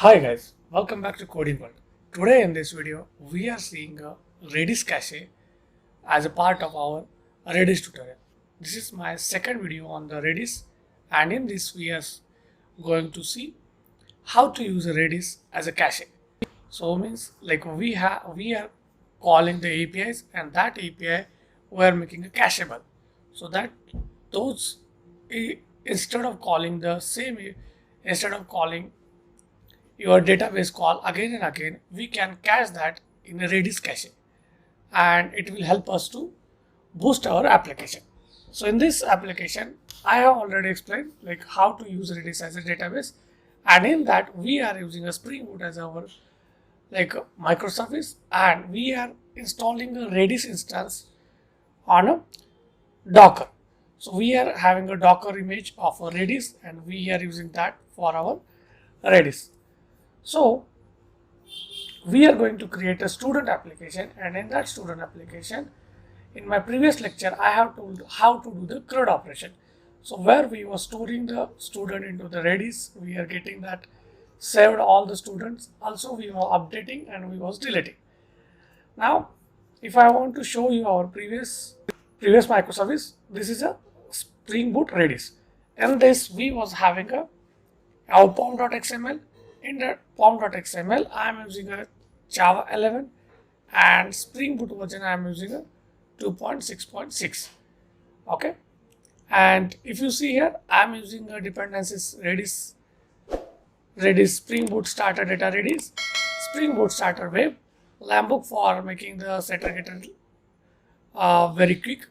Hi guys, welcome back to Coding World. Today in this video, we are seeing a Redis cache as a part of our Redis tutorial. This is my second video on the Redis, and in this we are going to see how to use a Redis as a cache. So means like we are calling the APIs, and that API we are making a cacheable, so that those instead of calling the same instead of calling your database call again and again, we can cache that in a Redis cache, and it will help us to boost our application. So in this application, I have already explained like how to use Redis as a database, and in that we are using a Spring Boot as our microservice, and we are installing a Redis instance on a Docker. So we are having a Docker image of a Redis, and we are using that for our Redis. So we are going to create a student application, and in that student application, in my previous lecture, I have told how to do the CRUD operation. So where we were storing the student into the Redis, we are getting that saved all the students. Also we were updating and we was deleting. Now, if I want to show you our previous microservice, this is a Spring Boot Redis. In this, we was having our pom.xml. In the pom.xml, I am using a Java 11, and Spring Boot version I am using a 2.6.6. Okay, and if you see here, I am using a dependencies Redis Spring Boot starter data Redis, Spring Boot starter web, Lambbook for making the setter getter very quick,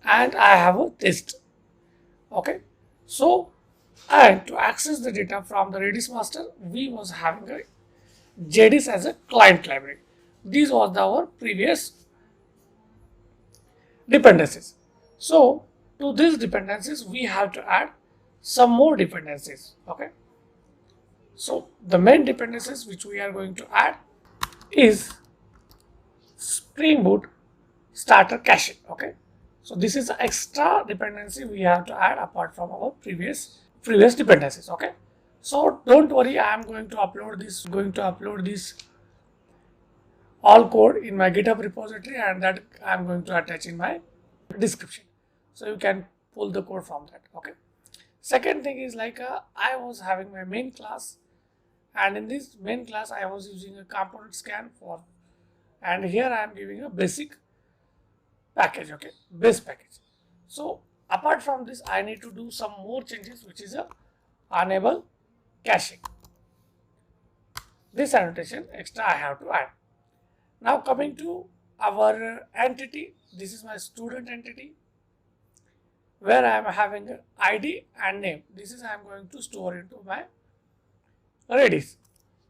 and I have a test. Okay, so and to access the data from the Redis master, we was having a Redis as a client library. These was our previous dependencies. So to these dependencies, we have to add some more dependencies. Okay. So the main dependencies which we are going to add is Spring Boot starter cache. Okay. So this is an extra dependency we have to add apart from our previous dependencies. Okay, so don't worry, I am going to upload this all code in my GitHub repository, and that I am going to attach in my description, so you can pull the code from that. Okay, second thing is I was having my main class, and in this main class I was using a component scan for, and here I am giving a basic package. Okay, base package. So apart from this, I need to do some more changes, which is a enable caching. This annotation extra I have to add. Now coming to our entity, this is my student entity, where I am having ID and name. This is I am going to store into my Redis.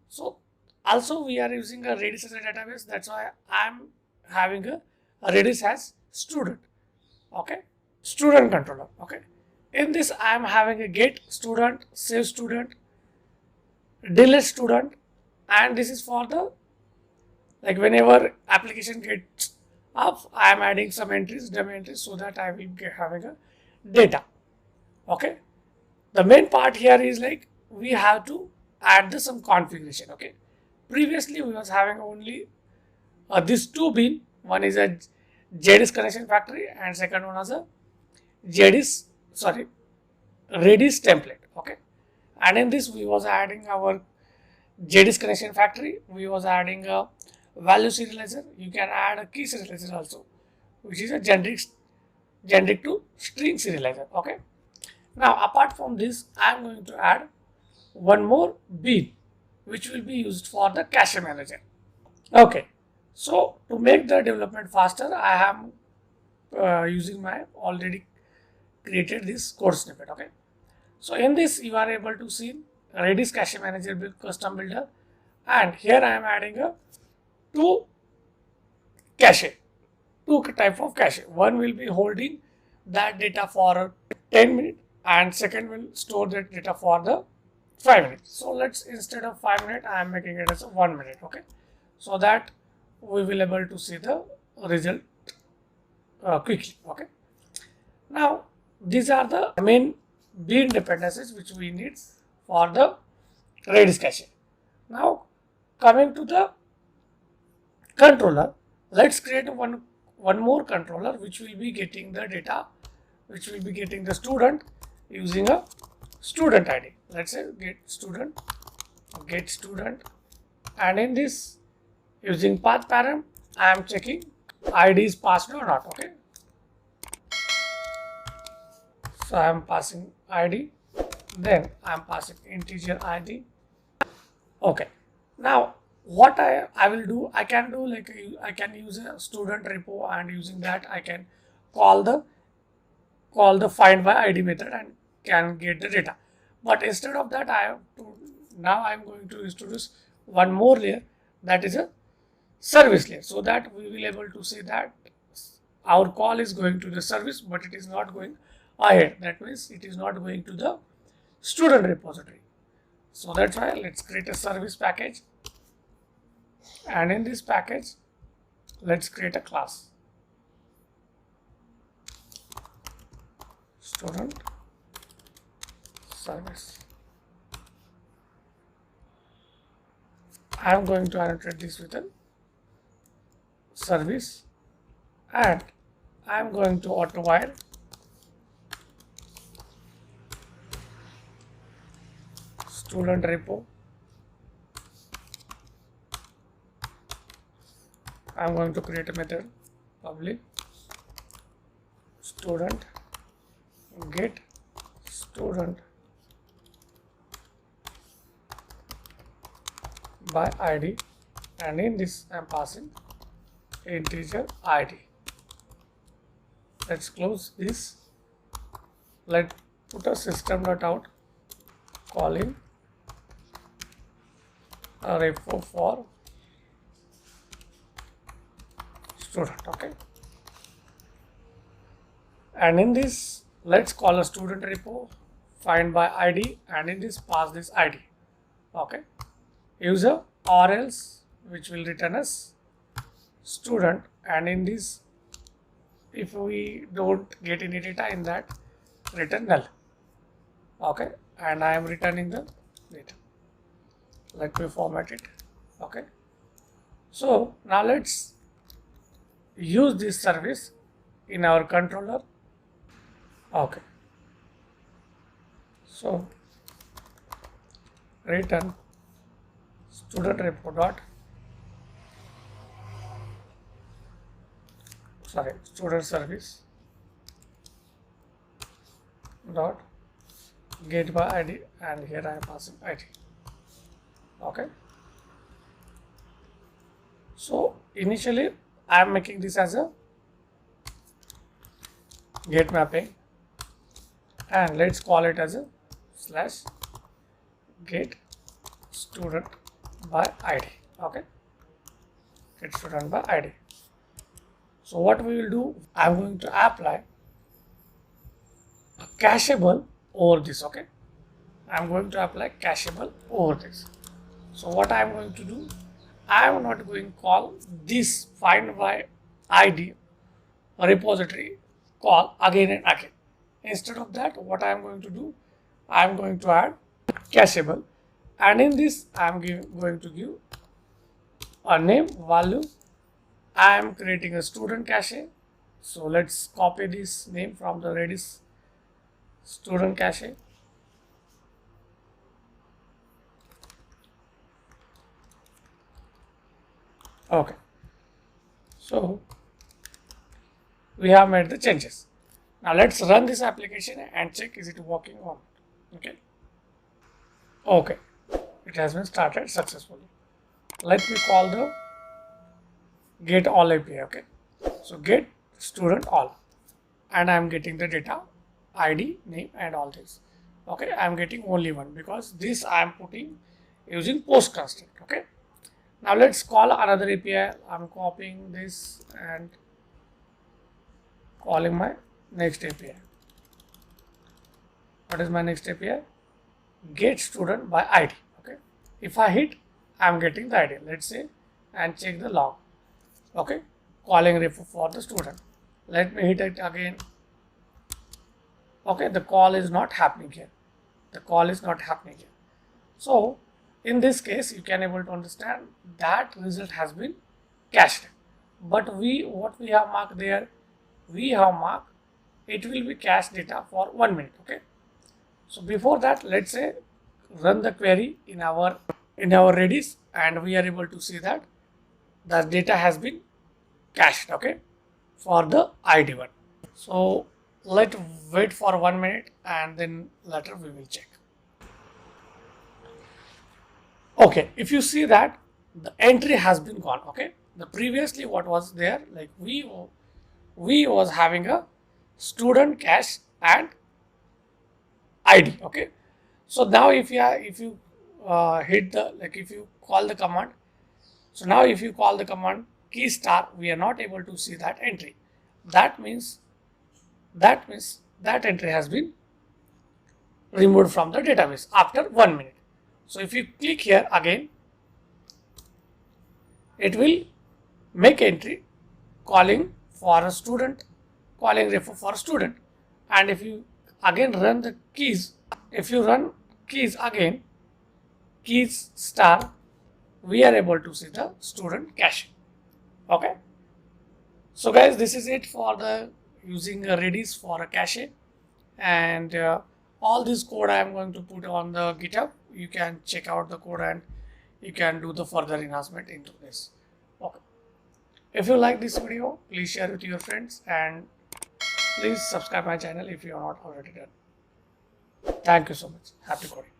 So also we are using a Redis as a database. That's why I am having a Redis as student. Okay, student controller. Okay, in this I am having a get student, save student, delete student, and this is for the whenever application gets up, I am adding some entries, dummy entries, so that I will be having a data. Okay, the main part here is we have to add some configuration. Okay, previously we was having only these two bin. One is a Redis connection factory, and second one is a Redis template. Okay, and in this we was adding our Redis connection factory. We was adding a value serializer. You can add a key serializer also, which is a generic to string serializer. Okay, now apart from this, I am going to add one more bean, which will be used for the cache manager. Okay, so to make the development faster, I am using my already created this code snippet. Okay, so in this you are able to see Redis cache manager build custom builder, and here I am adding a two type of cache. One will be holding that data for 10 minutes, and second will store that data for the 5 minutes. So let's, instead of 5 minutes, I am making it as a 1 minute. Okay, so that we will able to see the result quickly. Okay, now these are the main bean dependencies which we need for the Redis cache. Now coming to the controller, let's create one more controller which will be getting the data, which will be getting the student using a student ID. Let's say get student, and in this using path param I am checking ID is passed or not. Okay, so I am passing ID, then I am passing integer ID. Okay, now what I will do, I can do like I can use a student repo, and using that I can call the find by ID method and can get the data. But instead of that, I have to now I am going to introduce one more layer, that is a service layer, so that we will able to say that our call is going to the service, but it is not going ahead. That means it is not going to the student repository. So that's why let's create a service package, and in this package let's create a class student service. I am going to annotate this with a service, and I am going to auto wire student repo. I am going to create a method public student get student by ID, and in this I am passing integer ID. Let's close this. Let's put a system.out calling a repo for student. Okay, and in this let's call a student repo find by ID, and in this pass this ID. Okay, user or else which will return us student, and in this if we don't get any data in that, return null. Okay, and I am returning the data. Let me format it. Okay, so now let's use this service in our controller. Okay, so return student repo dot student service dot get by ID, and here I am passing ID. Okay, so initially I am making this as a get mapping, and let's call it as a slash get student by ID. Okay, get student by ID. So what we will do, I am going to apply a cacheable over this. Okay, I am going to apply cacheable over this. So what I am going to do, I am not going to call this find by ID repository call again and again. Instead of that, what I am going to do, I am going to add cacheable, and in this I am going to give a name value. I am creating a student cache, so let's copy this name from the Redis student cache. Okay, so we have made the changes. Now let's run this application and check is it working on. Okay, it has been started successfully. Let me call the get all API. Okay, so get student all, and I am getting the data ID, name, and all this. Okay, I am getting only one because this I am putting using post constraint. Okay, now let's call another API. I am copying this and calling my next API. What is my next API? Get student by ID. Okay, if I hit, I am getting the ID. Let's say and check the log. Okay, calling repo for the student. Let me hit it again. Okay, the call is not happening here. The call is not happening here. So in this case, you can able to understand that result has been cached. But what we have marked there, we have marked it will be cached data for 1 minute. Okay. So before that, let's say run the query in our Redis, and we are able to see that the data has been cached. Okay, for the ID one. So let's wait for 1 minute and then later we will check. Okay, if you see that the entry has been gone. Okay, the previously what was there, like we was having a student cache and ID. Okay, so now if you hit the, like if you call the command, so now if you call the command key star, we are not able to see that entry. That means that entry has been removed from the database after 1 minute. So if you click here again, it will make entry calling for a student, calling refer for a student. And if you again run the keys, if you run keys again, keys star, we are able to see the student cache. Okay. So guys, this is it for the using a Redis for a cache, and all this code I am going to put on the GitHub. You can check out the code and you can do the further enhancement into this. Okay. If you like this video, please share with your friends and please subscribe my channel if you are not already done. Thank you so much. Happy coding.